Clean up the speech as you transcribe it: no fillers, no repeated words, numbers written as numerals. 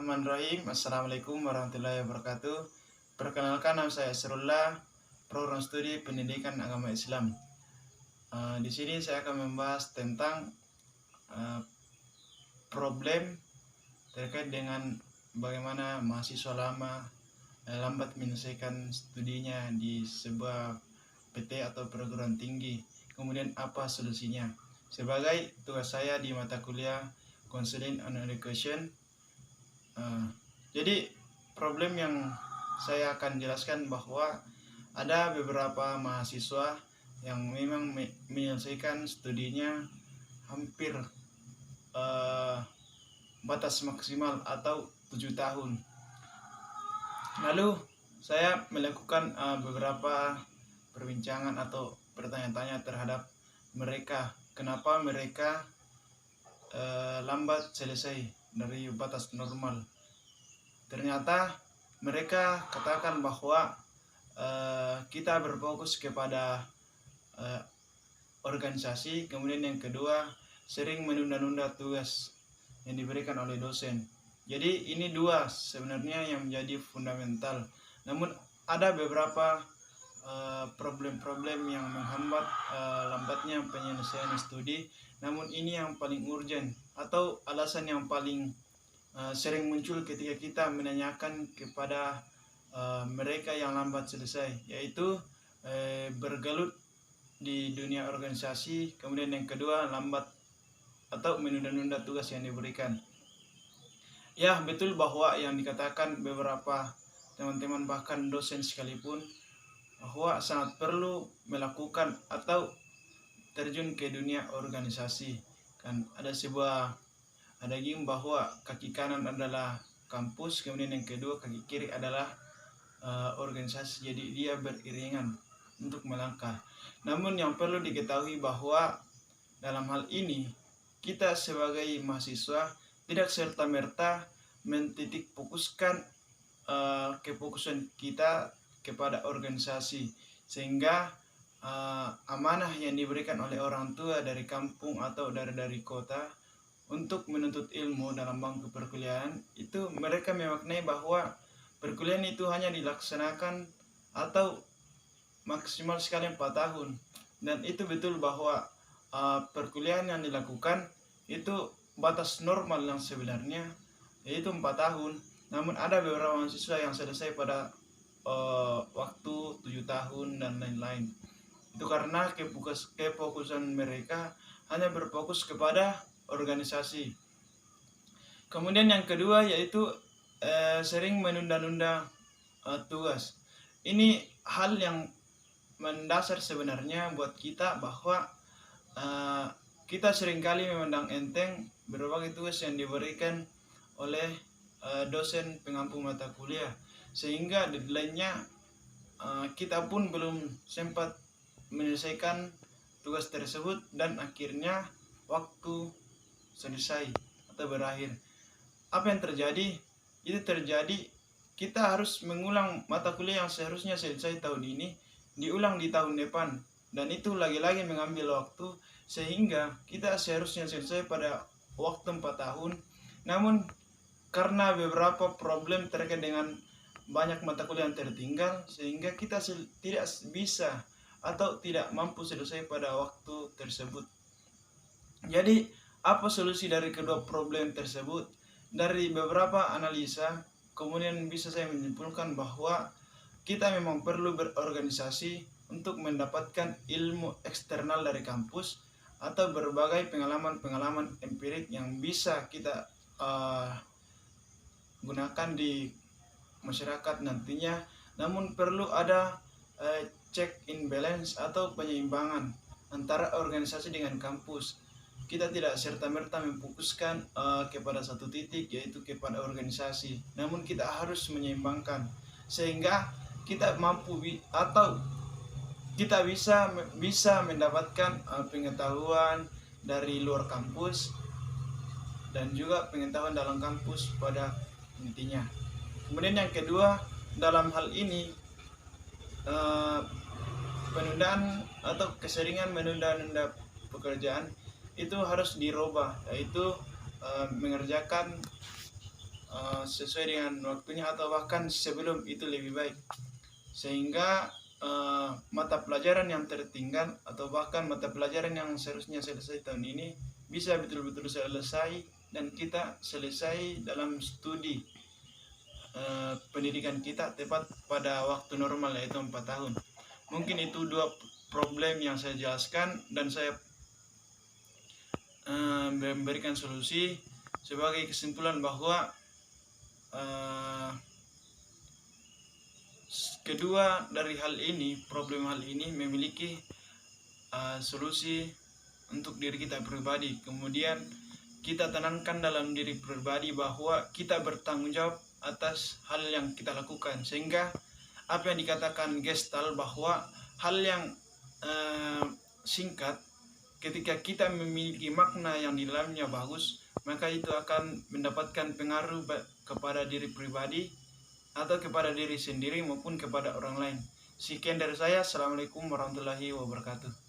Bismillahirrahmanirrahim. Assalamualaikum warahmatullahi wabarakatuh. Perkenalkan, nama saya Asrullah, program studi pendidikan agama Islam. Di sini saya akan membahas tentang problem terkait dengan bagaimana mahasiswa lama lambat menyelesaikan studinya di sebuah PT atau perguruan tinggi. Kemudian apa solusinya? Sebagai tugas saya di mata kuliah Counseling and Education, jadi problem yang saya akan jelaskan bahwa ada beberapa mahasiswa yang memang menyelesaikan studinya hampir batas maksimal atau 7 tahun. Lalu saya melakukan beberapa perbincangan atau bertanya-tanya terhadap mereka, kenapa mereka lambat selesai dari batas normal. Ternyata mereka katakan bahwa kita berfokus kepada organisasi, kemudian yang kedua sering menunda-nunda tugas yang diberikan oleh dosen. Jadi ini dua sebenarnya yang menjadi fundamental. Namun ada beberapa problem-problem yang menghambat lambatnya penyelesaian studi. Namun ini yang paling urgent atau alasan yang paling sering muncul ketika kita menanyakan kepada mereka yang lambat selesai, yaitu bergelut di dunia organisasi, kemudian yang kedua lambat atau menunda-nunda tugas yang diberikan. Ya, betul bahwa yang dikatakan beberapa teman-teman bahkan dosen sekalipun bahwa sangat perlu melakukan atau terjun ke dunia organisasi. Kan ada game bahwa kaki kanan adalah kampus, kemudian yang kedua kaki kiri adalah organisasi. Jadi dia beriringan untuk melangkah. Namun yang perlu diketahui bahwa dalam hal ini kita sebagai mahasiswa tidak serta-merta mentitik fokuskan kefokusan kita kepada organisasi, sehingga amanah yang diberikan oleh orang tua dari kampung atau dari kota untuk menuntut ilmu dalam bangku perkuliahan itu, mereka memaknai bahwa perkuliahan itu hanya dilaksanakan atau maksimal sekali 4 tahun. Dan itu betul bahwa perkuliahan yang dilakukan itu batas normal yang sebenarnya yaitu 4 tahun. Namun ada beberapa mahasiswa yang selesai pada waktu 7 tahun dan lain-lain. Itu karena kefokusan mereka hanya berfokus kepada organisasi. Kemudian yang kedua yaitu sering menunda-nunda tugas. Ini hal yang mendasar sebenarnya buat kita, bahwa kita seringkali memandang enteng berbagai tugas yang diberikan oleh dosen pengampu mata kuliah, sehingga deadline-nya kita pun belum sempat menyelesaikan tugas tersebut dan akhirnya waktu selesai atau berakhir. Apa yang terjadi? Itu terjadi kita harus mengulang mata kuliah yang seharusnya selesai tahun ini, diulang di tahun depan, dan itu lagi-lagi mengambil waktu, sehingga kita seharusnya selesai pada waktu 4 tahun. Namun karena beberapa problem terkait dengan banyak mata kuliah yang tertinggal, sehingga kita tidak bisa atau tidak mampu selesai pada waktu tersebut. Jadi apa solusi dari kedua problem tersebut? Dari beberapa analisa kemudian bisa saya menyimpulkan bahwa kita memang perlu berorganisasi untuk mendapatkan ilmu eksternal dari kampus atau berbagai pengalaman-pengalaman empirik yang bisa kita gunakan di masyarakat nantinya. Namun perlu ada check in balance atau penyeimbangan antara organisasi dengan kampus. Kita tidak serta-merta memfokuskan kepada satu titik, yaitu kepada organisasi. Namun kita harus menyeimbangkan sehingga kita mampu atau kita bisa mendapatkan pengetahuan dari luar kampus dan juga pengetahuan dalam kampus pada intinya. Kemudian yang kedua, dalam hal ini penundaan atau keseringan menunda-nunda pekerjaan itu harus dirubah, yaitu mengerjakan sesuai dengan waktunya atau bahkan sebelum itu lebih baik, sehingga mata pelajaran yang tertinggal atau bahkan mata pelajaran yang seharusnya selesai tahun ini bisa betul-betul selesai dan kita selesai dalam studi pendidikan kita tepat pada waktu normal, yaitu 4 tahun. Mungkin itu dua problem yang saya jelaskan, dan saya memberikan solusi sebagai kesimpulan bahwa kedua dari problem hal ini memiliki solusi untuk diri kita pribadi. Kemudian kita tanamkan dalam diri pribadi bahwa kita bertanggung jawab atas hal yang kita lakukan, sehingga apa yang dikatakan Gestalt bahwa hal yang singkat ketika kita memiliki makna yang di dalamnya bagus, maka itu akan mendapatkan pengaruh kepada diri pribadi atau kepada diri sendiri maupun kepada orang lain. Sekian dari saya. Assalamualaikum warahmatullahi wabarakatuh.